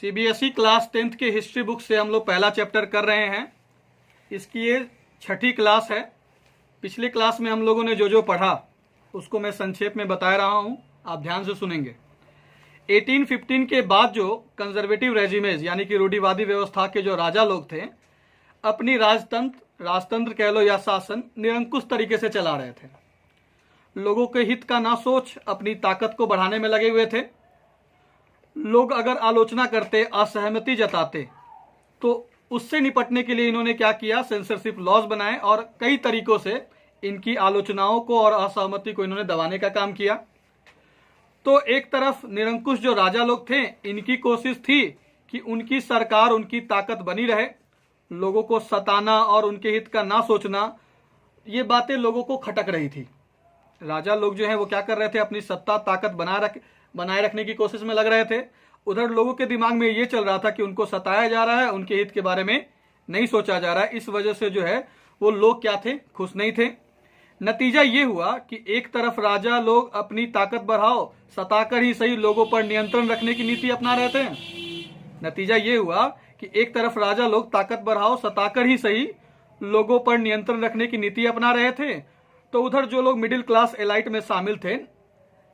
CBSE class 10th के history book से हम लोग पहला चैप्टर कर रहे हैं। इसकी ये 6ठी क्लास है। पिछली क्लास में हम लोगों ने जो जो पढ़ा उसको मैं संक्षेप में बता रहा हूँ, आप ध्यान से सुनेंगे। 1815 के बाद जो कंजर्वेटिव रेजिमेज यानी कि रूढ़िवादी व्यवस्था के जो राजा लोग थे, अपनी राजतंत्र कह लो या शासन निरंकुश तरीके से चला रहे थे। लोगों के हित का ना सोच अपनी ताकत को बढ़ाने में लगे हुए थे। लोग अगर आलोचना करते, असहमति जताते, तो उससे निपटने के लिए इन्होंने क्या किया, सेंसरशिप लॉज बनाए और कई तरीकों से इनकी आलोचनाओं को और असहमति को इन्होंने दबाने का काम किया। तो एक तरफ निरंकुश जो राजा लोग थे, इनकी कोशिश थी कि उनकी सरकार, उनकी ताकत बनी रहे। लोगों को सताना और उनके हित का ना सोचना, ये बातें लोगों को खटक रही थी। राजा लोग जो है वो क्या कर रहे थे, अपनी सत्ता ताकत बनाए रखने की कोशिश में लग रहे थे। उधर लोगों के दिमाग में ये चल रहा था कि उनको सताया जा रहा है, उनके हित के बारे में नहीं सोचा जा रहा है। इस वजह से जो है वो लोग क्या थे, खुश नहीं थे। नतीजा ये हुआ कि एक तरफ राजा लोग अपनी ताकत बढ़ाओ, सताकर ही सही लोगों पर नियंत्रण रखने की नीति अपना रहे थे। नतीजा ये हुआ कि एक तरफ राजा लोग ताकत बढ़ाओ, सताकर ही सही लोगों पर नियंत्रण रखने की नीति अपना रहे थे। तो उधर जो लोग मिडिल क्लास एलाइट में शामिल थे,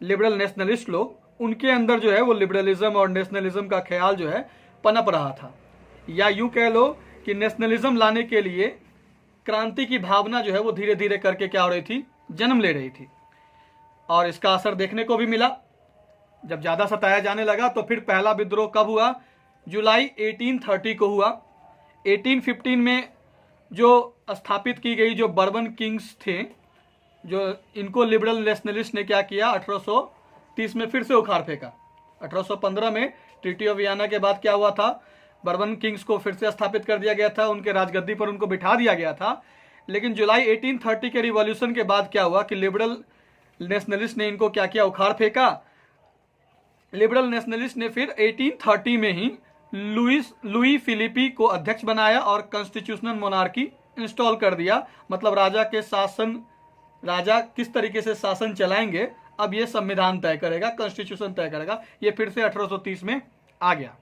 लिबरल नेशनलिस्ट लोग, उनके अंदर जो है वो लिबरलिज्म और नेशनलिज्म का ख्याल जो है पनप रहा था। या यूं कह लो कि नेशनलिज्म लाने के लिए क्रांति की भावना जो है वो धीरे धीरे करके क्या हो रही थी, जन्म ले रही थी। और इसका असर देखने को भी मिला। जब ज्यादा सताया जाने लगा तो फिर पहला विद्रोह कब हुआ, जुलाई 1830 को हुआ। 1815 में जो स्थापित की गई जो बर्बन किंग्स थे, जो इनको लिबरल नेशनलिस्ट ने क्या किया, 1830 में फिर से उखाड़ फेंका। 1815 में ट्रीटी ऑफ वियना के बाद क्या हुआ था, बर्बन किंग्स को फिर से स्थापित कर दिया गया था, उनके राजगद्दी पर उनको बिठा दिया गया था। लेकिन जुलाई 1830 के रिवॉल्यूशन के बाद क्या हुआ कि लिबरल नेशनलिस्ट ने इनको क्या किया, उखाड़ फेंका। लिबरल नेशनलिस्ट ने फिर 1830 में ही लुई फिलिपी को अध्यक्ष बनाया और कॉन्स्टिट्यूशनल मोनार्की इंस्टॉल कर दिया। मतलब राजा किस तरीके से शासन चलाएंगे, अब ये संविधान तय करेगा, कॉन्स्टिट्यूशन तय करेगा। ये फिर से 1830 में आ गया।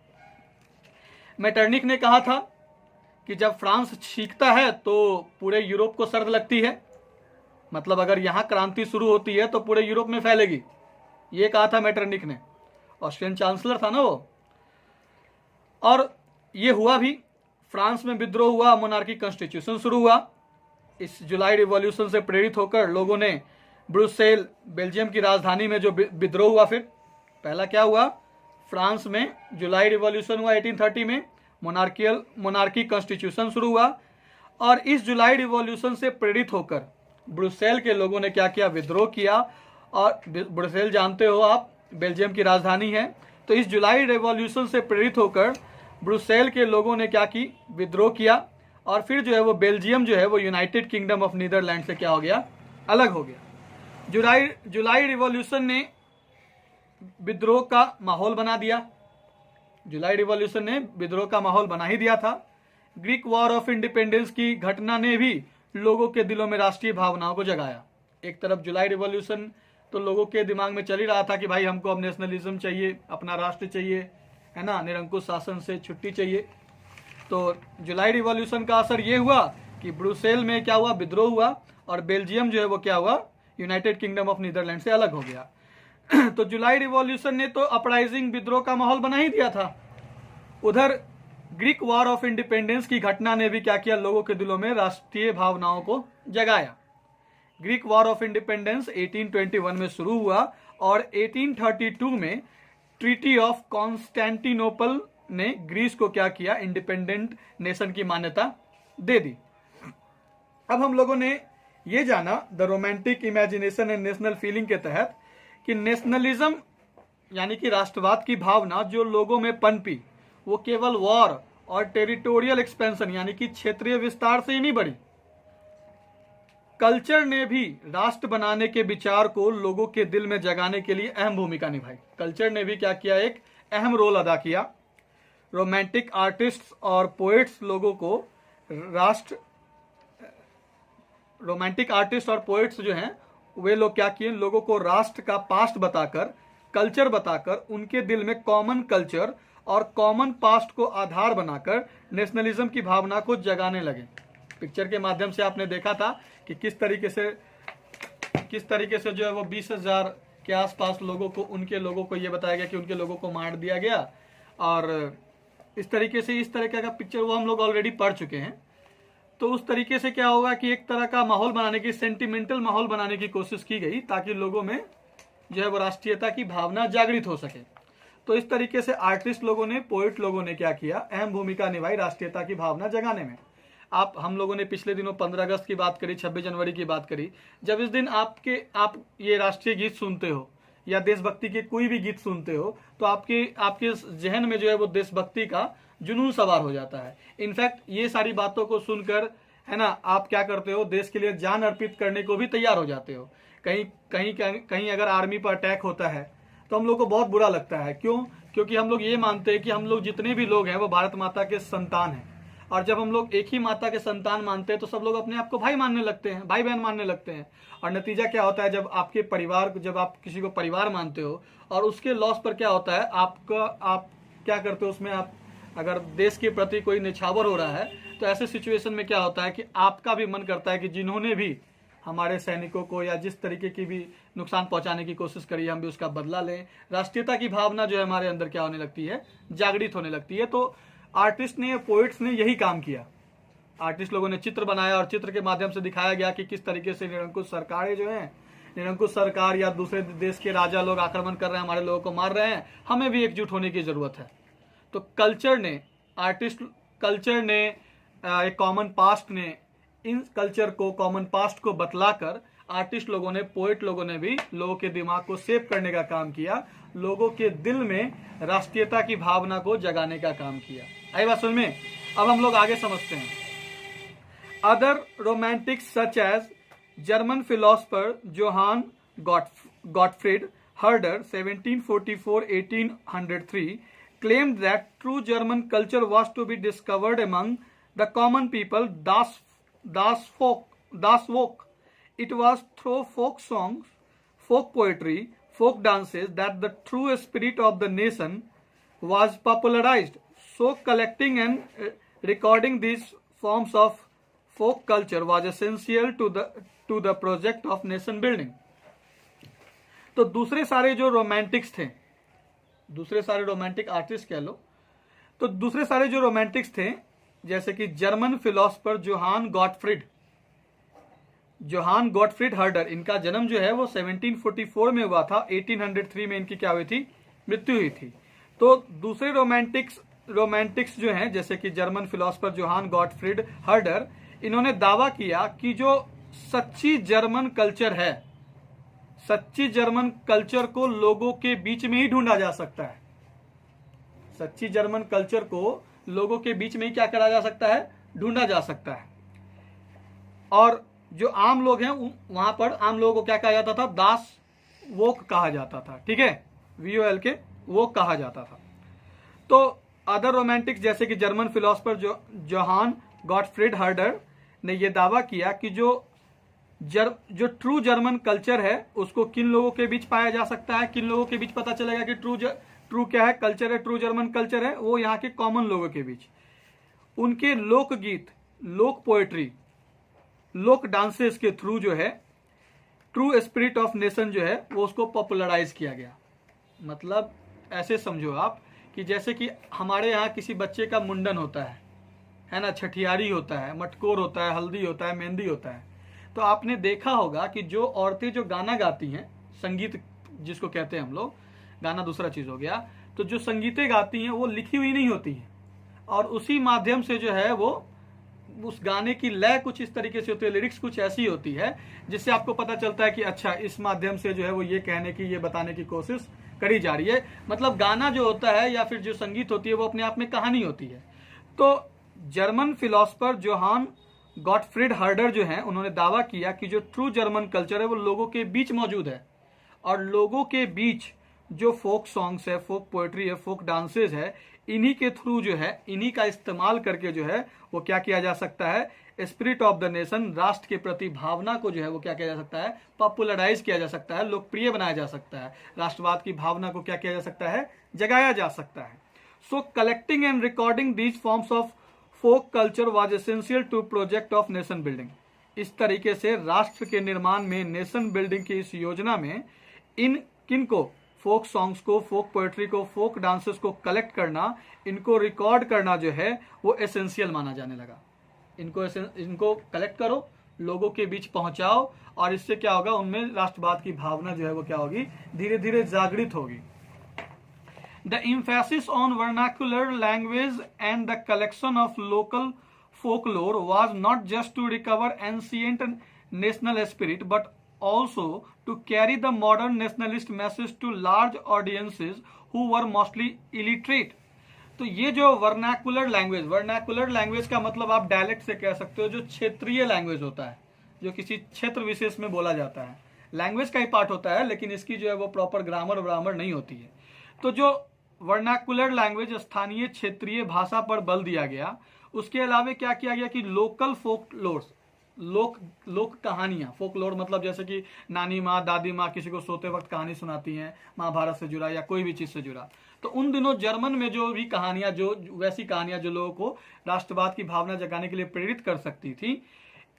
मेटरनिक ने कहा था कि जब फ्रांस सीखता है तो पूरे यूरोप को सर्द लगती है। मतलब अगर यहां क्रांति शुरू होती है तो पूरे यूरोप में फैलेगी, ये कहा था मेटरनिक ने। ऑस्ट्रियन चांसलर था ना वो। और ये हुआ भी। फ्रांस में विद्रोह हुआ, मोनार्की कॉन्स्टिट्यूशन शुरू हुआ। इस जुलाई रिवॉल्यूशन से प्रेरित होकर लोगों ने ब्रुसेल, बेल्जियम की राजधानी में जो विद्रोह हुआ, फिर पहला क्या हुआ, फ्रांस में जुलाई रिवॉल्यूशन हुआ 1830 में, मोनार्की कॉन्स्टिट्यूशन शुरू हुआ। और इस जुलाई रिवॉल्यूशन से प्रेरित होकर ब्रुसेल के लोगों ने क्या किया, विद्रोह किया। और ब्रुसेल जानते हो आप, बेल्जियम की राजधानी है। तो इस जुलाई रिवॉल्यूशन से प्रेरित होकर ब्रुसेल के लोगों ने क्या की, विद्रोह किया। और फिर जो है वो बेल्जियम जो है वो यूनाइटेड किंगडम ऑफ नीदरलैंड से क्या हो गया, अलग हो गया। जुलाई रिवॉल्यूशन ने विद्रोह का माहौल बना दिया। जुलाई रिवॉल्यूशन ने विद्रोह का माहौल बना ही दिया था। ग्रीक वॉर ऑफ इंडिपेंडेंस की घटना ने भी लोगों के दिलों में राष्ट्रीय भावनाओं को जगाया। एक तरफ जुलाई रिवॉल्यूशन तो लोगों के दिमाग में चल ही रहा था कि भाई हमको अब नेशनलिज्म चाहिए, अपना राष्ट्र चाहिए, है ना, निरंकुश शासन से छुट्टी चाहिए। तो जुलाई रिवॉल्यूशन का असर ये हुआ कि ब्रुसेल में क्या हुआ, विद्रोह हुआ। और बेल्जियम जो है वो क्या हुआ, यूनाइटेड किंगडम ऑफ नीदरलैंड से अलग हो गया। तो जुलाई रिवॉल्यूशन ने तो अपराइजिंग, विद्रोह का माहौल बना ही दिया था। उधर ग्रीक वॉर ऑफ इंडिपेंडेंस की घटना ने भी क्या किया, लोगों के दिलों में राष्ट्रीय भावनाओं को जगाया। ग्रीक वॉर ऑफ इंडिपेंडेंस 1821 में शुरू हुआ और 1832 में ट्रीटी ऑफ कॉन्स्टेंटिनोपल ने ग्रीस को क्या किया, इंडिपेंडेंट नेशन की मान्यता दे दी। अब हम लोगों ने ये जाना the romantic imagination and national feeling के तहत कि नेशनलिज्म यानी कि राष्ट्रवाद की भावना जो लोगों में पनपी, वो केवल वॉर और टेरिटोरियल एक्सपेंशन यानी कि क्षेत्रीय विस्तार से ही नहीं बढ़ी। कल्चर ने भी राष्ट्र बनाने के विचार को लोगों के दिल में जगाने के लिए अहम भूमिका निभाई। कल्चर ने भी क्या किया, एक अहम रोल अदा किया। रोमांटिक आर्टिस्ट और पोएट्स लोगों को रोमांटिक आर्टिस्ट और पोएट्स जो हैं वे लोग क्या किए, लोगों को राष्ट्र का पास्ट बताकर, कल्चर बताकर, उनके दिल में कॉमन कल्चर और कॉमन पास्ट को आधार बनाकर नेशनलिज्म की भावना को जगाने लगे। पिक्चर के माध्यम से आपने देखा था कि किस तरीके से जो है वो 20,000 के आसपास लोगों को, उनके लोगों को ये बताया गया कि उनके लोगों को मार दिया गया। और इस तरीके का पिक्चर वो हम लोग ऑलरेडी पढ़ चुके हैं। तो उस तरीके से क्या होगा कि एक तरह का माहौल बनाने की, सेंटिमेंटल माहौल बनाने की कोशिश की गई ताकि लोगों में जो है वो राष्ट्रीयता की भावना जागृत हो सके। तो इस तरीके से आर्टिस्ट लोगों ने, पोइट लोगों ने क्या किया, अहम भूमिका निभाई राष्ट्रीयता की भावना जगाने में। हम लोगों ने पिछले दिनों 15 अगस्त की बात करी, 26 जनवरी की बात करी। जब इस दिन आप ये राष्ट्रीय गीत सुनते हो या देशभक्ति के कोई भी गीत सुनते हो तो आपके जहन में जो है वो देशभक्ति का जुनून सवार हो जाता है। इनफैक्ट ये सारी बातों को सुनकर, है ना, आप क्या करते हो, देश के लिए जान अर्पित करने को भी तैयार हो जाते हो। कहीं अगर आर्मी पर अटैक होता है तो हम लोग को बहुत बुरा लगता है। क्यों? क्योंकि हम लोग ये मानते हैं कि हम लोग जितने भी लोग हैं वो भारत माता के संतान हैं। और जब हम लोग एक ही माता के संतान मानते हैं तो सब लोग अपने आप को भाई मानने लगते हैं, भाई बहन मानने लगते हैं। और नतीजा क्या होता है, जब आप किसी को परिवार मानते हो और उसके लॉस पर क्या होता है, आप क्या करते हो उसमें, आप अगर देश के प्रति कोई निछावर हो रहा है तो ऐसे सिचुएशन में क्या होता है कि आपका भी मन करता है कि जिन्होंने भी हमारे सैनिकों को या जिस तरीके की भी नुकसान पहुंचाने की कोशिश करी, हम भी उसका बदला लें। राष्ट्रीयता की भावना जो है हमारे अंदर क्या होने लगती है, जागृत होने लगती है। तो आर्टिस्ट ने, पोइट्स ने यही काम किया। आर्टिस्ट लोगों ने चित्र बनाया और चित्र के माध्यम से दिखाया गया कि किस तरीके से निरंकुश सरकारें जो हैं, निरंकुश सरकार या दूसरे देश के राजा लोग आक्रमण कर रहे हैं, हमारे लोगों को मार रहे हैं, हमें भी एकजुट होने की जरूरत है। तो कल्चर ने, एक कॉमन पास्ट ने, इन कल्चर को, कॉमन पास्ट को बतलाकर आर्टिस्ट लोगों ने, पोएट लोगों ने भी लोगों के दिमाग को सेव करने का काम किया, लोगों के दिल में राष्ट्रीयता की भावना को जगाने का काम किया। आई बात समझ में? अब हम लोग आगे समझते हैं। Other romantics such as German philosopher Johann Gottfried Herder 1744-1803 claimed that true German culture was to be discovered among the common people, Das Volk. It was through folk songs, folk poetry, folk dances that the true spirit of the nation was popularized. So collecting and recording these forms of folk culture was essential to the project of nation building. तो दूसरे सारे जो Romantics थे, दूसरे सारे romantic artist कह लो, तो दूसरे सारे जो रोमांटिक्स थे, जैसे कि German philosopher Johann Gottfried Herder, इनका जन्म जो है वो 1744 में हुआ था, 1803 में इनकी क्या हुई थी, मृत्यु हुई थी। तो दूसरे रोमांटिक्स जो हैं, जैसे कि German philosopher Johann Gottfried Herder, इन्होंने दावा किया कि जो सच्ची जर्मन कल्चर है, सच्ची जर्मन कल्चर को लोगों के बीच में ही ढूंढा जा सकता है। सच्ची जर्मन कल्चर को लोगों के बीच में ही क्या करा जा सकता है, ढूंढा जा सकता है। और जो आम लोग हैं, वहां पर आम लोगों को क्या कहा जाता था, दास वोक कहा जाता था। ठीक है, VOL के वोक कहा जाता था। तो अदर रोमांटिक्स जैसे कि German philosopher Johann Gottfried Herder ने यह दावा किया कि जो ट्रू जर्मन कल्चर है उसको किन लोगों के बीच पाया जा सकता है, किन लोगों के बीच पता चलेगा कि ट्रू क्या है, कल्चर है, ट्रू जर्मन कल्चर है, वो यहाँ के कॉमन लोगों के बीच। उनके लोकगीत, लोक पोएट्री, लोक डांसेस के थ्रू जो है ट्रू स्पिरिट ऑफ नेशन जो है वो उसको पॉपुलराइज किया गया। मतलब ऐसे समझो आप कि जैसे कि हमारे यहाँ किसी बच्चे का मुंडन होता है ना, छठियारी होता है, मटकोर होता है, हल्दी होता है, मेहंदी होता है। तो आपने देखा होगा कि जो औरतें जो गाना गाती हैं, संगीत जिसको कहते हैं हम लोग, गाना दूसरा चीज हो गया, तो जो संगीतें गाती हैं वो लिखी हुई नहीं होती हैं, और उसी माध्यम से जो है वो उस गाने की लय कुछ इस तरीके से होती है, लिरिक्स कुछ ऐसी होती है जिससे आपको पता चलता है कि अच्छा इस माध्यम से जो है वो ये कहने की, ये बताने की कोशिश करी जा रही है। मतलब गाना जो होता है या फिर जो संगीत होती है वो अपने आप में कहानी होती है। तो German philosopher Johann Gottfried Herder जो हैं, उन्होंने दावा किया कि जो ट्रू जर्मन कल्चर है वो लोगों के बीच मौजूद है, और लोगों के बीच जो फोक सॉन्ग्स है, फोक पोएट्री है, फोक डांसेस है, इन्हीं के थ्रू जो है, इन्हीं का इस्तेमाल करके जो है वो क्या किया जा सकता है, स्पिरिट ऑफ द नेशन, राष्ट्र के प्रति भावना को जो है वो क्या किया जा सकता है, पॉपुलराइज किया जा सकता है, लोकप्रिय बनाया जा सकता है, राष्ट्रवाद की भावना को क्या किया जा सकता है, जगाया जा सकता है। So collecting and recording these forms of folk culture was essential to project of nation building. इस तरीके से राष्ट्र के निर्माण में, नेशन बिल्डिंग की इस योजना में इन किन को, फोक सॉन्ग्स को, फोक पोएट्री को, फोक डांसेस को कलेक्ट करना, इनको रिकॉर्ड करना जो है वो एसेंशियल माना जाने लगा। इनको कलेक्ट करो, लोगों के बीच पहुंचाओ, और इससे क्या होगा, उनमें राष्ट्रवाद की भावना जो है वो क्या होगी, धीरे धीरे जागृत होगी। The emphasis on vernacular language and the collection of local folklore was not just to recover ancient national spirit but also to carry the modern nationalist message to large audiences who were mostly illiterate. तो ये जो vernacular language का मतलब आप dialect से कह सकते हो, जो क्षेत्रीय लैंग्वेज होता है, जो किसी क्षेत्र विशेष में बोला जाता है, लैंग्वेज का ही पार्ट होता है, लेकिन इसकी जो है वो प्रॉपर ग्रामर नहीं होती है। तो जो वर्नाकुलर लैंग्वेज, स्थानीय क्षेत्रीय भाषा पर बल दिया गया। उसके अलावा क्या किया गया कि लोकल फोकलोर्स, लोक कहानियां, फोकलोर मतलब जैसे कि नानी माँ, दादी माँ किसी को सोते वक्त कहानी सुनाती हैं, महाभारत से जुड़ा या कोई भी चीज से जुड़ा। तो उन दिनों जर्मन में जो भी कहानियां, जो वैसी कहानियां जो लोगों को राष्ट्रवाद की भावना जगाने के लिए प्रेरित कर सकती थी,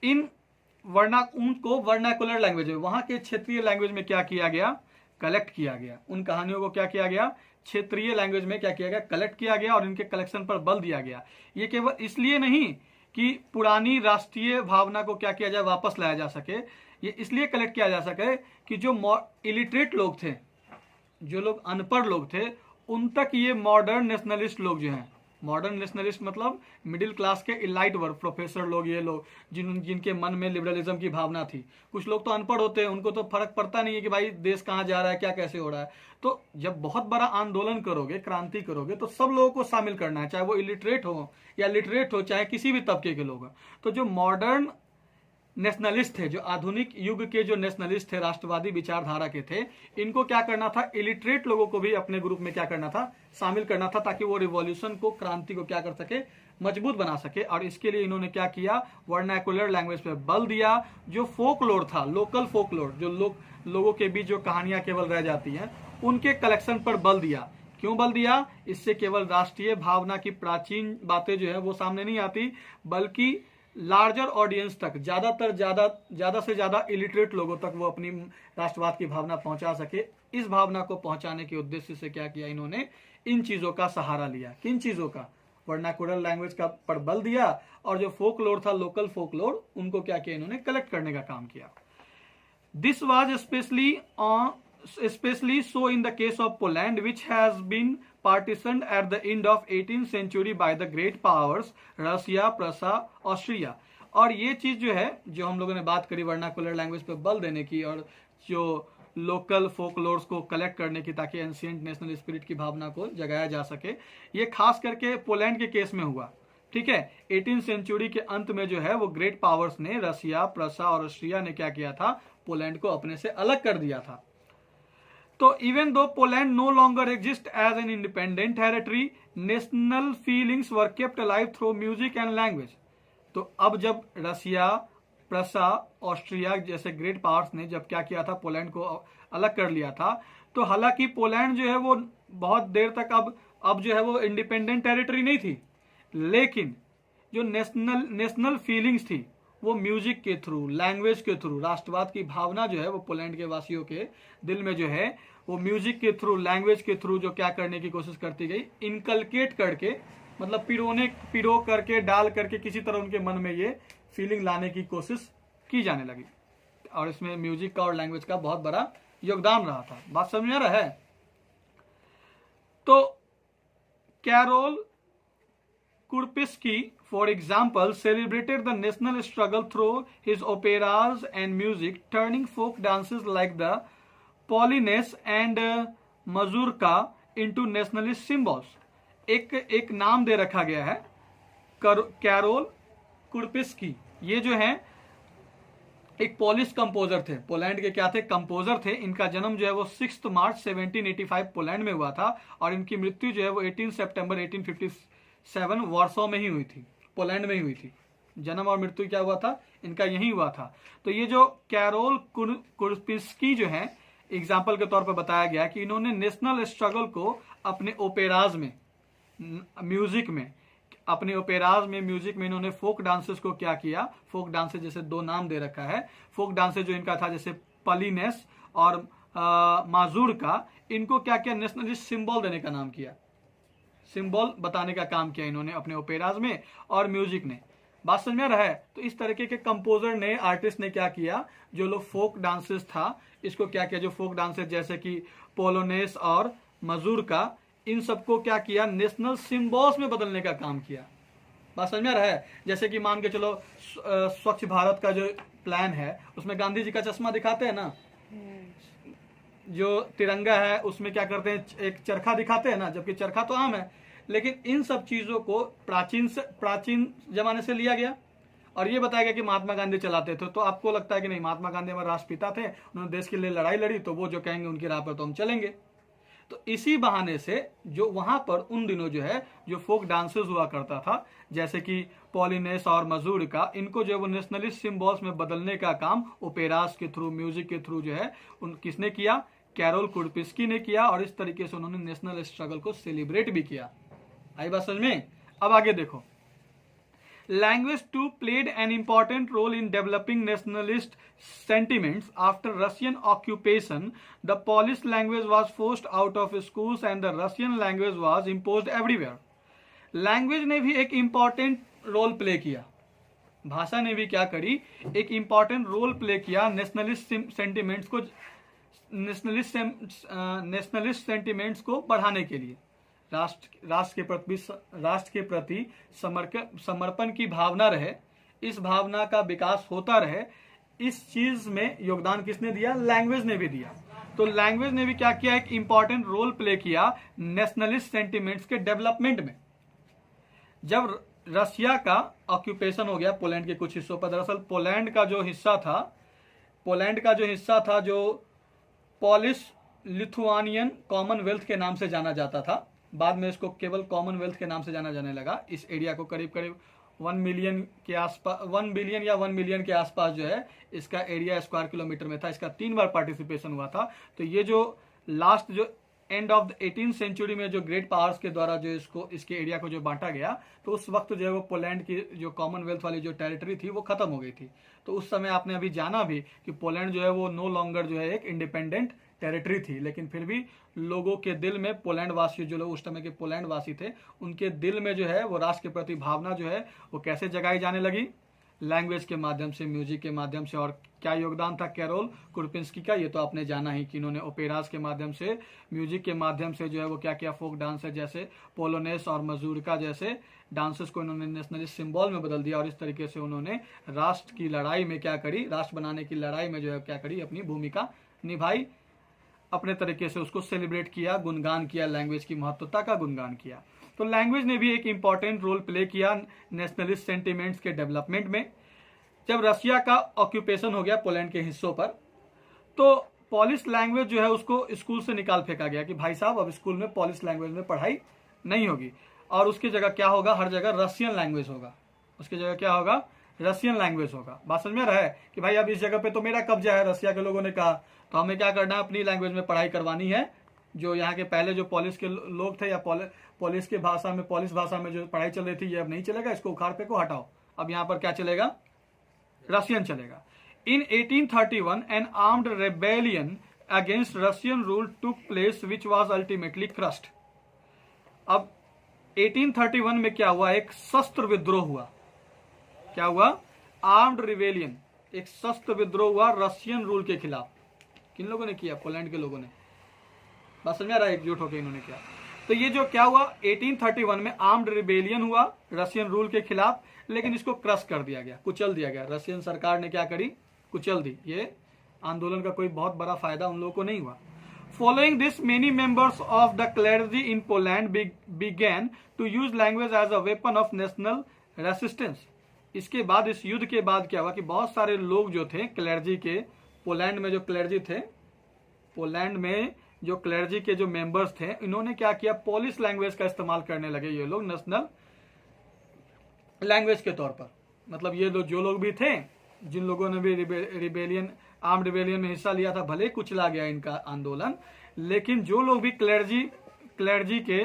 उनको वर्नाकुलर लैंग्वेज, वहां के क्षेत्रीय लैंग्वेज में क्या किया गया, कलेक्ट किया गया। उन कहानियों को क्या किया गया, क्षेत्रीय लैंग्वेज में क्या किया गया, कलेक्ट किया गया, और इनके कलेक्शन पर बल दिया गया। ये केवल इसलिए नहीं कि पुरानी राष्ट्रीय भावना को क्या किया जाए, वापस लाया जा सके, ये इसलिए कलेक्ट किया जा सके कि जो इलिटरेट लोग थे, जो लोग अनपढ़ लोग थे, उन तक ये मॉडर्न नेशनलिस्ट लोग जो हैं, मॉडर्न नेशनलिस्ट मतलब मिडिल क्लास के इलाइट वर्ग, प्रोफेसर लोग, ये लोग जिनके मन में लिबरलिज्म की भावना थी। कुछ लोग तो अनपढ़ होते हैं, उनको तो फर्क पड़ता नहीं है कि भाई देश कहाँ जा रहा है, क्या कैसे हो रहा है। तो जब बहुत बड़ा आंदोलन करोगे, क्रांति करोगे, तो सब लोगों को शामिल करना है, चाहे वो इलिटरेट हो या लिटरेट हो, चाहे किसी भी तबके के लोग। तो जो मॉडर्न नेशनलिस्ट थे, जो आधुनिक युग के जो नेशनलिस्ट थे, राष्ट्रवादी विचारधारा के थे, इनको क्या करना था, इलिटरेट लोगों को भी अपने ग्रुप में क्या करना था, शामिल करना था, ताकि वो रिवॉल्यूशन को, क्रांति को क्या कर सके, मजबूत बना सके। और इसके लिए इन्होंने क्या किया, वर्नाकुलर लैंग्वेज पे बल दिया। जो फोकलोर था, लोकल फोकलोर, जो लोगों के बीच जो कहानियां केवल रह जाती हैं, उनके कलेक्शन पर बल दिया। क्यों बल दिया? इससे केवल राष्ट्रीय भावना की प्राचीन बातें जो है वो सामने नहीं आती, बल्कि लार्जर ऑडियंस तक, ज्यादा से ज्यादा इलिटरेट लोगों तक वो अपनी राष्ट्रवाद की भावना पहुंचा सके। इस भावना को पहुंचाने के उद्देश्य से क्या किया इन्होंने, इन चीजों का सहारा लिया। किन चीजों का? वर्नाकुलर लैंग्वेज का पर बल दिया, और जो फोकलोर था, लोकल फोकलोर, उनको क्या किया इन्होंने, कलेक्ट करने का काम किया। This was especially so in the case of Poland, which has been partitioned at the end of 18th century by the great powers Russia, Prussia, Austria। और ये चीज जो है, जो हम लोगों ने बात करी वर्नाकुलर लैंग्वेज पे बल देने की, और जो लोकल फोकलोर्स को कलेक्ट करने की, ताकि एंशिएंट नेशनल स्पिरिट की भावना को जगाया जा सके, ये खास करके पोलैंड के केस में हुआ। ठीक है, 18th सेंचुरी के अंत में जो है वो ग्रेट पावर्स ने, रशिया, प्रसा और ऑस्ट्रिया ने क्या किया था, पोलैंड को अपने से अलग कर दिया था। तो even though Poland no longer exist as an independent territory, national feelings were kept alive through music and language. तो अब जब रशिया, प्रसा, ऑस्ट्रिया जैसे ग्रेट पावर्स ने जब क्या किया था, पोलैंड को अलग कर लिया था, तो हालांकि पोलैंड जो है वो बहुत देर तक अब जो है वो इंडिपेंडेंट टेरिटरी नहीं थी, लेकिन जो नेशनल फीलिंग्स थी वो म्यूजिक के थ्रू, लैंग्वेज के थ्रू, राष्ट्रवाद की भावना जो है वो पोलैंड के वासियों के दिल में जो है वो म्यूजिक के थ्रू, लैंग्वेज के थ्रू जो क्या करने की कोशिश करती गई, इनकलकेट करके, मतलब पिरो करके, डाल करके, किसी तरह उनके मन में ये फीलिंग लाने की कोशिश की जाने लगी। और इसमें म्यूजिक का और लैंग्वेज का बहुत बड़ा योगदान रहा था। बात समझ में आ रहा है? तो carol Kurpinski, for example, celebrated the national struggle through his operas and music, turning folk dances like the Polonaise and Mazurka into nationalist symbols. एक नाम दे रखा गया है, कैरोल कुर्पिस्की। ये जो है एक पोलिश कंपोजर थे, पोलैंड के क्या थे, कंपोजर थे। इनका जन्म जो है वो 6 मार्च 1785 पोलैंड में हुआ था, और इनकी मृत्यु जो है वो 18 सितंबर 1857 वार्सो में ही हुई थी, पोलैंड में ही हुई थी। जन्म और मृत्यु क्या हुआ था, इनका यही हुआ था। तो ये जो कैरोल कुर्पिस्की जो है, एग्जाम्पल के तौर पर बताया गया कि इन्होंने नेशनल स्ट्रगल को अपने ओपेराज में, म्यूजिक में, अपने ओपेराज में, म्यूजिक में इन्होंने फोक डांसेस को क्या किया, फोक डांसेस जैसे दो नाम दे रखा है, फोक डांसेस जो इनका था जैसे पॉलिनेस और माजूर का, इनको क्या किया, नेशनलिस्ट सिंबल देने का नाम किया, सिंबल बताने का काम किया इन्होंने अपने ओपेराज में और म्यूजिक ने। बात समझ में रहा है। तो इस तरीके के कंपोजर ने, आर्टिस्ट ने क्या किया, जो लोग फोक डांसेस था इसको क्या किया, जो फोक डांसेस जैसे कि पोलोनेस और मजूर का, इन सबको क्या किया, नेशनल सिंबल्स में बदलने का काम किया। बात समझ में रहा है। जैसे कि मान के चलो स्वच्छ भारत का जो प्लान है उसमें गांधी जी का चश्मा दिखाते हैं ना, जो तिरंगा है उसमें क्या करते हैं, एक चरखा दिखाते हैं ना, जबकि चरखा तो आम है। लेकिन इन सब चीजों को प्राचीन जमाने से लिया गया और ये बताया गया कि महात्मा गांधी चलाते थे। तो आपको लगता है कि नहीं, महात्मा गांधी हमारे राष्ट्रपिता थे, उन्होंने देश के लिए लड़ाई लड़ी, तो वो जो कहेंगे उनकी राह पर तो हम चलेंगे। तो इसी बहाने से जो वहां पर उन दिनों जो है जो फोक डांसेस हुआ करता था, जैसे कि पॉलिनेस और मजूर का, इनको जो वो नेशनलिस्ट सिंबल्स में बदलने का काम ओपेरास के थ्रू, म्यूजिक के थ्रू जो है किसने किया, कैरोल कुर्पिस्की ने किया। और इस तरीके से उन्होंने नेशनल स्ट्रगल को सेलिब्रेट भी किया। आई बात समझ में। अब आगे देखो, language too played an important role in developing nationalist sentiments after Russian occupation. The Polish language was forced out of schools and the Russian language was imposed everywhere. Language ने भी एक इंपॉर्टेंट रोल प्ले किया, भाषा ने भी क्या करी, एक इंपॉर्टेंट रोल प्ले किया नेशनलिस्ट सेंटिमेंट्स को, नेशनलिस्ट सेंटिमेंट्स को बढ़ाने के लिए। राष्ट्र के प्रति समर्पण की भावना रहे, इस भावना का विकास होता रहे, इस चीज में योगदान किसने दिया, लैंग्वेज ने भी दिया। तो लैंग्वेज ने भी क्या किया, एक इंपॉर्टेंट रोल प्ले किया नेशनलिस्ट सेंटिमेंट्स के डेवलपमेंट में। जब रशिया का ऑक्यूपेशन हो गया पोलैंड के कुछ हिस्सों पर, दरअसल पोलैंड का जो हिस्सा था जो पॉलिश लिथुआनियन कॉमनवेल्थ के नाम से जाना जाता था, बाद में इसको केवल कॉमनवेल्थ के नाम से जाना जाने लगा। इस एरिया को करीब करीब 1 मिलियन के आसपास, 1 बिलियन या 1 मिलियन के आसपास जो है इसका एरिया स्क्वायर किलोमीटर में था। इसका 3 बार पार्टिसिपेशन हुआ था। तो ये जो लास्ट जो end of the 18th century में जो ग्रेट पावर्स के द्वारा जो इसके एरिया को जो बांटा गया, तो उस वक्त जो है वो पोलैंड की जो कॉमनवेल्थ वाली जो टेरिटरी थी वो खत्म हो गई थी। तो उस समय आपने अभी जाना भी कि पोलैंड जो है वो नो लॉन्गर जो है एक इंडिपेंडेंट टेरिटरी थी, लेकिन फिर भी लोगों के दिल में, पोलैंड वासी जो लोग उस समय के पोलैंड वासी थे, उनके दिल में जो है वो राष्ट्र के प्रति भावना जो है वो कैसे जगाई जाने लगी, लैंग्वेज के माध्यम से, म्यूजिक के माध्यम से। और क्या योगदान था कैरोल कुर्पिंस्की का, ये तो आपने जाना ही कि इन्होंने ओपेरास के माध्यम से, म्यूजिक के माध्यम से जो है वो क्या किया, फोक डांस है जैसे पोलोनेस और मजूरका जैसे डांसेस को इन्होंने नेशनलिस्ट सिंबल में बदल दिया। और इस तरीके से उन्होंने राष्ट्र की लड़ाई में क्या करी, राष्ट्र बनाने की लड़ाई में जो है क्या करी, अपनी भूमिका निभाई, अपने तरीके से उसको सेलिब्रेट किया, गुणगान किया, लैंग्वेज की महत्वता का गुणगान किया। तो लैंग्वेज ने भी एक इंपॉर्टेंट रोल प्ले किया नेशनलिस्ट सेंटिमेंट्स के डेवलपमेंट में। जब रशिया का ऑक्यूपेशन हो गया पोलैंड के हिस्सों पर, तो पॉलिश लैंग्वेज जो है उसको स्कूल से निकाल फेंका गया कि भाई साहब अब स्कूल में पॉलिश लैंग्वेज में पढ़ाई नहीं होगी, और उसकी जगह क्या होगा, हर जगह रशियन लैंग्वेज होगा। उसकी जगह क्या होगा, रशियन लैंग्वेज होगा। बात समझ में रहा है कि भाई अब इस जगह पे तो मेरा कब्जा है, रशिया के लोगों ने कहा, तो हमें क्या करना है, अपनी लैंग्वेज में पढ़ाई करवानी है। जो यहाँ के पहले जो पॉलिश के लोग थे या पॉलिश के भाषा में, पॉलिश भाषा में जो पढ़ाई चल रही थी, ये अब नहीं चलेगा, इसको उखाड़ फेंको, हटाओ। अब यहाँ पर क्या चलेगा, रशियन चलेगा। इन 1831 N armed rebellion against Russian rule took place which was ultimately crossed. अब 1831 में क्या हुआ, एक शस्त्र विद्रोह हुआ। क्या हुआ, आर्म्ड रिवेलियन, एक शस्त्र विद्रोह हुआ रशियन रूल के खिलाफ। किन लोगों ने किया, पोलैंड के लोगों ने। बस समझ आ रहा है, एकजुट होकर इन्होंने किया। तो ये जो क्या हुआ, 1831 में आर्म्ड रिबेलियन हुआ रशियन रूल के खिलाफ, लेकिन इसको क्रश कर दिया गया, कुचल दिया गया। रशियन सरकार ने क्या करी, कुचल दी। ये आंदोलन का कोई बहुत बड़ा फायदा उन लोगों को नहीं हुआ। Following this, many members of the clergy in Poland began to use language as a weapon of national resistance. इसके बाद, इस युद्ध के बाद क्या हुआ कि बहुत सारे लोग जो थे क्लर्जी के, पोलैंड में जो क्लर्जी थे, पोलैंड में जो क्लर्जी के जो मेंबर्स थे, इन्होंने क्या किया, पॉलिश लैंग्वेज का इस्तेमाल करने लगे ये लोग नेशनल लैंग्वेज के तौर पर। मतलब ये लोग, जो लोग भी थे, जिन लोगों ने भी रिबेलियन, आर्म रिबेलियन में हिस्सा लिया था, भले कुचला गया इनका आंदोलन, लेकिन जो लोग भी क्लर्जी के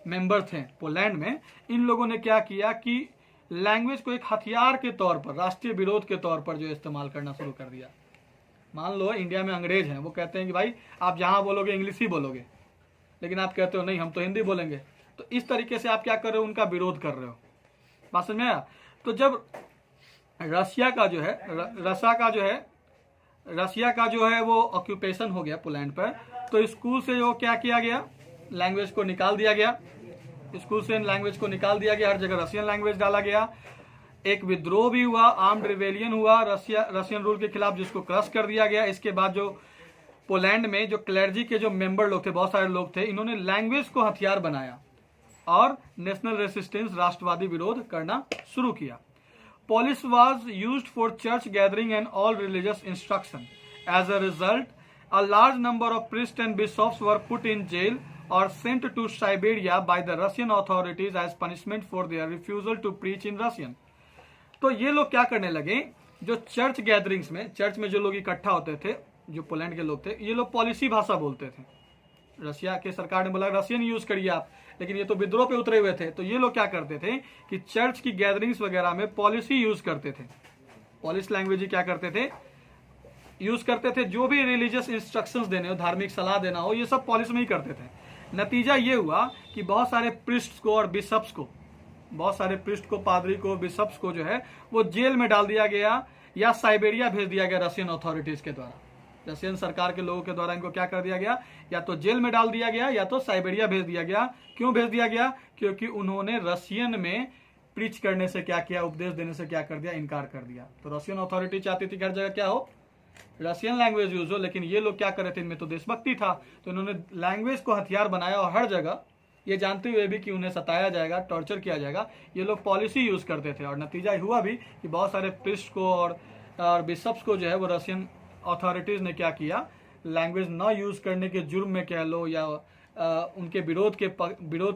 मेंबर थे पोलैंड में, इन लोगों ने क्या किया कि लैंग्वेज को एक हथियार के तौर पर, राष्ट्रीय विरोध के तौर पर जो इस्तेमाल करना शुरू कर दिया। मान लो इंडिया में अंग्रेज हैं, वो कहते हैं कि भाई आप जहां बोलोगे इंग्लिश ही बोलोगे, लेकिन आप कहते हो नहीं हम तो हिंदी बोलेंगे। तो इस तरीके से आप क्या कर रहे हो, उनका विरोध कर रहे हो। बात समझ में आया? तो जब रसिया का जो है वो ऑक्यूपेशन हो गया पोलैंड पर, तो स्कूल से जो क्या किया गया, लैंग्वेज को निकाल दिया गया, स्कूल से लैंग्वेज को निकाल दिया गया, हर जगह रशियन लैंग्वेज डाला गया। एक विद्रोह भी हुआ, आर्म्ड रिवेलियन हुआ रशियन रूल के खिलाफ, जिसको क्रश कर दिया गया। इसके बाद जो पोलैंड में जो क्लर्जी के जो मेंबर लोग थे, बहुत सारे लोग थे, इन्होंने लैंग्वेज को हथियार बनाया और नेशनल रेसिस्टेंस, राष्ट्रवादी विरोध करना शुरू किया। Police was used for church gathering and all religious instruction. As a result, a large number of priests and bishops were put in jail or sent to Siberia by the Russian authorities as punishment for their refusal to preach in Russian. तो ये लोग क्या करने लगे, जो church gatherings में, church में जो लोग इकट्ठा होते थे, जो पोलैंड के लोग थे, ये लोग पॉलिसी भाषा बोलते थे। रशिया के सरकार ने बोला रशियन यूज करिए आप, लेकिन ये तो विद्रोह पे उतरे हुए थे। तो ये लोग क्या करते थे कि चर्च की गैदरिंग्स वगैरह में पॉलिसी यूज करते थे, पॉलिश लैंग्वेज क्या करते थे, यूज करते थे। जो भी रिलीजियस इंस्ट्रक्शंस देने हो, धार्मिक सलाह देना हो, ये सब पॉलिश में ही करते थे। नतीजा ये हुआ कि बहुत सारे प्रिस्ट्स को और बिशप्स को, बहुत सारे प्रिस्ट को, पादरी को, बिशप्स को जो है वो जेल में डाल दिया गया या साइबेरिया भेज दिया गया रशियन अथॉरिटीज के द्वारा। रशियन सरकार के लोगों के द्वारा इनको क्या कर दिया गया, या तो जेल में डाल दिया गया या तो साइबेरिया भेज दिया गया। क्यों भेज दिया गया? क्योंकि उन्होंने रशियन में प्रीच करने से क्या किया, उपदेश देने से क्या कर दिया, इनकार कर दिया। तो रशियन अथॉरिटी चाहती थी कि हर जगह क्या हो, रशियन लैंग्वेज यूज हो, लेकिन ये लोग क्या कर रहे थे, इनमें तो देशभक्ति था, तो इन्होंने लैंग्वेज को हथियार बनाया और हर जगह, ये जानते हुए भी कि उन्हें सताया जाएगा, टॉर्चर किया जाएगा, ये लोग पॉलिसी यूज करते थे। और नतीजा हुआ भी कि बहुत सारे प्रिस्ट को और बिशप्स को जो है वो रशियन अथॉरिटीज ने क्या किया, लैंग्वेज न यूज करने के जुर्म में कह लो या उनके विरोध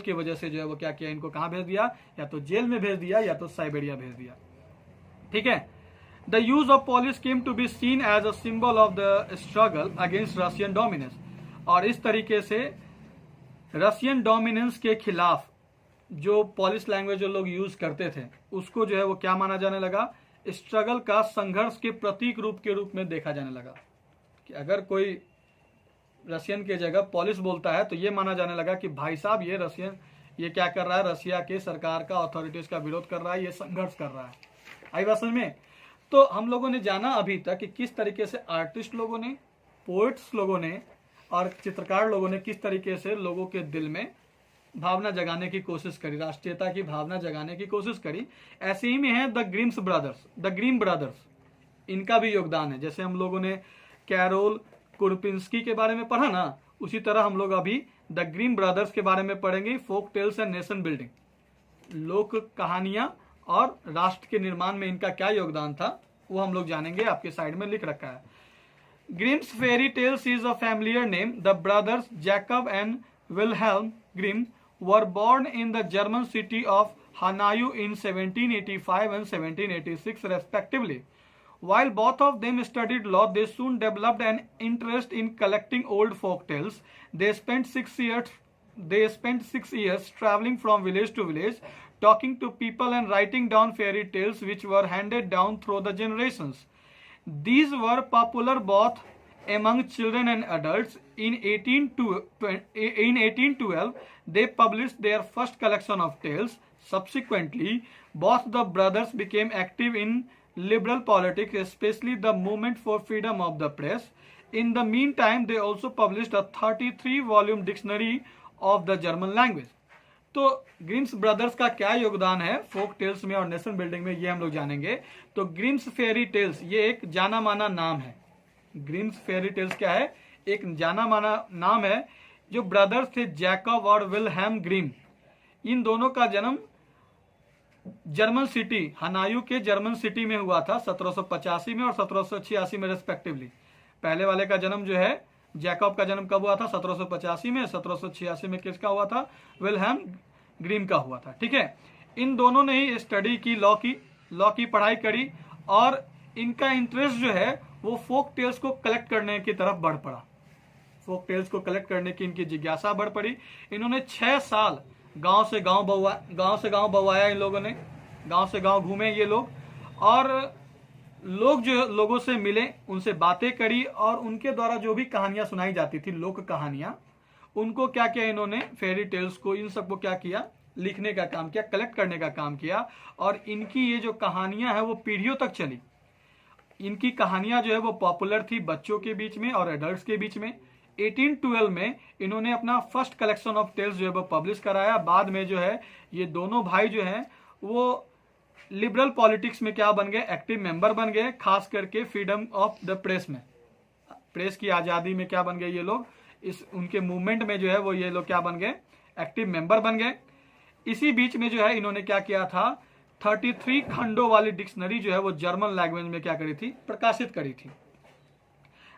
के वजह से जो है वो क्या किया, इनको कहां भेज दिया, या तो जेल में भेज दिया या तो साइबेरिया भेज दिया। ठीक है। The use of Polish came to be seen as a symbol of the struggle against Russian dominance. और इस तरीके से रशियन डोमिनेंस के खिलाफ जो पॉलिश लैंग्वेज जो लोग यूज करते थे, उसको जो है वो क्या माना जाने लगा, स्ट्रगल का, संघर्ष के प्रतीक के रूप में देखा जाने लगा। कि अगर कोई रशियन के जगह पॉलिश बोलता है तो ये माना जाने लगा कि भाई साहब ये रशियन, ये क्या कर रहा है, रशिया के सरकार का, अथॉरिटीज का विरोध कर रहा है, ये संघर्ष कर रहा है। आई बात समझ में? तो हम लोगों ने जाना अभी तक कि किस तरीके से आर्टिस्ट लोगों ने, पोएट्स लोगों ने और चित्रकार लोगों ने किस तरीके से लोगों के दिल में भावना जगाने की कोशिश करी, राष्ट्रीयता की भावना जगाने की कोशिश करी। ऐसे ही में है द ग्रीम ब्रदर्स, इनका भी योगदान है। जैसे हम लोगों ने कैरोल कुरपिंस्की के बारे में पढ़ा ना, उसी तरह हम लोग अभी द ग्रीम ब्रदर्स के बारे में पढ़ेंगे। Folk tales and nation building, लोक कहानियां और राष्ट्र के निर्माण में इनका क्या योगदान था वो हम लोग जानेंगे। आपके साइड में लिख रखा है। Grimm's fairy tales is a familiar name. The brothers Jacob and Wilhelm Grimm were born in the German city of Hanau in 1785 and 1786 respectively. While both of them studied law, they soon developed an interest in collecting old folk tales. They spent 6 years traveling from village to village, talking to people and writing down fairy tales which were handed down through the generations. These were popular both among children and adults. In 1812, they published their first collection of tales. Subsequently, both the brothers became active in liberal politics, especially the movement for freedom of the press. In the meantime, they also published a 33-volume dictionary of the German language. तो Grimes brothers का क्या योगदान है folk tales में और nation building में, ये हम लोग जानेंगे। तो ग्रिम्स फेरी टेल्स ये एक जाना माना नाम है। ग्रिम्स फेरी टेल्स क्या है, एक जाना माना नाम है। जो ब्रदर्स थे जैकब और विल्हेल्म ग्रिम, इन दोनों का जन्म जर्मन सिटी हनायू के जर्मन सिटी में हुआ था 1785 में और 1786 में रेस्पेक्टिवली। पहले वाले का जन्म जो है जैकब का जन्म कब हुआ था, 1785 में। 1786 में किसका हुआ था, विल्हेल्म ग्रिम का हुआ था। ठीक है। इन दोनों ने ही स्टडी की, लॉ की पढ़ाई करी और इनका इंटरेस्ट जो है वो फोक टेल्स को कलेक्ट करने की तरफ बढ़ पड़ा। फोक टेल्स को कलेक्ट करने की इनकी जिज्ञासा बढ़ पड़ी। इन्होंने 6 साल गांव से गांव बवाया इन लोगों ने, गांव से गांव घूमे ये लोग, और लोग जो लोगों से मिले, उनसे बातें करी, और उनके द्वारा जो भी कहानियां सुनाई जाती थी, लोक कहानियां, उनको क्या किया इन्होंने, फेरी टेल्स को, इन सबको क्या किया, लिखने का काम किया, कलेक्ट करने का काम किया। और इनकी ये जो कहानियां हैं वो पीढ़ियों तक चली। इनकी कहानियां जो है वो पॉपुलर थी बच्चों के बीच में और एडल्ट्स के बीच में। 1812 में इन्होंने अपना फर्स्ट कलेक्शन ऑफ टेल्स जो है वो पब्लिश कराया। बाद में जो है ये दोनों भाई जो हैं वो लिबरल पॉलिटिक्स में क्या बन गए, एक्टिव मेंबर बन गए, खास करके फ्रीडम ऑफ द प्रेस में, प्रेस की आजादी में क्या बन गए ये लोग, इस उनके मूवमेंट में जो है वो ये लोग क्या बन गए, एक्टिव मेंबर बन गए। इसी बीच में जो है इन्होंने क्या किया था, 33 खंडों वाली डिक्शनरी जो है वो जर्मन लैंग्वेज में क्या करी थी, प्रकाशित करी थी।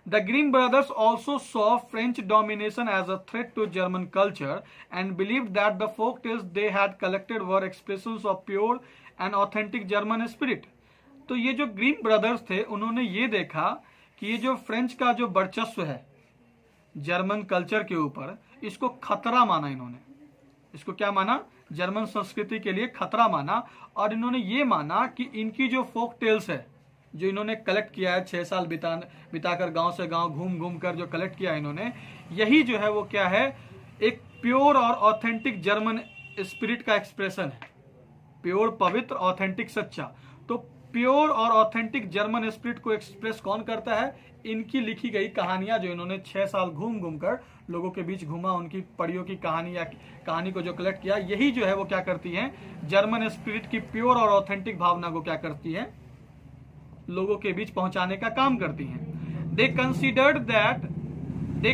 The Grimm brothers also saw French domination as a threat to German culture and believed that the folk tales they had collected were expressions of pure and authentic German spirit. तो ये जो ग्रीम ब्रदर्स थे उन्होंने ये देखा कि ये जो फ्रेंच का जो वर्चस्व है जर्मन कल्चर के ऊपर, इसको खतरा माना इन्होंने। इसको क्या माना, जर्मन संस्कृति के लिए खतरा माना। और इन्होंने ये माना कि इनकी जो फोक टेल्स है, जो इन्होंने कलेक्ट किया है 6 साल बिताकर गांव से गांव घूम घूम कर जो कलेक्ट किया है इन्होंने, यही जो है वो क्या है, एक प्योर और ऑथेंटिक जर्मन स्पिरिट का एक्सप्रेशन है। प्योर, पवित्र, ऑथेंटिक, सच्चा। तो प्योर और ऑथेंटिक जर्मन स्पिरिट को एक्सप्रेस कौन करता है, इनकी लिखी गई कहानियां, जो इन्होंने 6 साल घूम घूम कर लोगों के बीच घूमा, उनकी पढ़ियों की कहानी या कहानी को जो कलेक्ट किया, यही जो है वो क्या करती है, जर्मन स्पिरिट की प्योर और ऑथेंटिक भावना को क्या करती है, लोगों के बीच पहुंचाने का काम करती हैं। They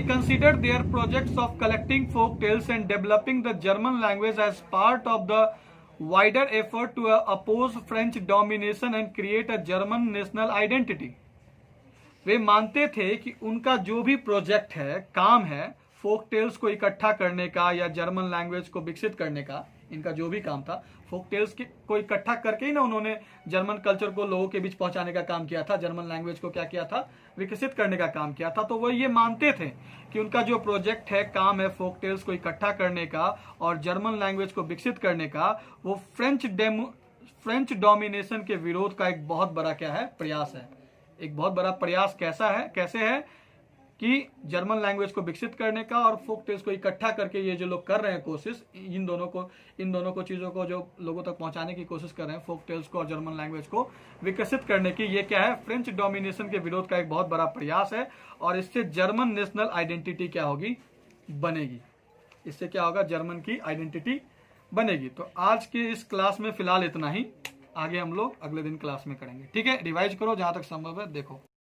considered their projects of collecting folk tales and developing the German language as part of the wider effort to oppose French domination and create a German national identity. वे मानते थे कि उनका जो भी प्रोजेक्ट है, काम है, फोक टेल्स को इकट्ठा करने का या जर्मन लैंग्वेज को विकसित करने का, इनका जो भी काम था, फोक टेल्स को इकट्ठा करके ही ना उन्होंने जर्मन कल्चर को लोगों के बीच पहुंचाने का काम किया था, जर्मन लैंग्वेज को क्या किया था, विकसित करने का काम किया था। तो वो ये मानते थे कि उनका जो प्रोजेक्ट है, काम है, फोक टेल्स को इकट्ठा करने का और जर्मन लैंग्वेज को विकसित करने का, वो फ्रेंच डोमिनेशन के विरोध का एक बहुत बड़ा क्या है, प्रयास है। एक बहुत बड़ा प्रयास कैसे है कि जर्मन लैंग्वेज को विकसित करने का और फोक टेल्स को इकट्ठा करके ये जो लोग कर रहे हैं कोशिश, इन दोनों को चीजों को जो लोगों तक पहुंचाने की कोशिश कर रहे हैं, फोक टेल्स को और जर्मन लैंग्वेज को विकसित करने की, ये क्या है, फ्रेंच डोमिनेशन के विरोध का एक बहुत बड़ा प्रयास है। और इससे जर्मन नेशनल आइडेंटिटी क्या होगी, बनेगी। इससे क्या होगा, जर्मन की आइडेंटिटी बनेगी। तो आज के इस क्लास में फिलहाल इतना ही, आगे हम लोग अगले दिन क्लास में करेंगे। ठीक है, रिवाइज करो जहां तक संभव है, देखो।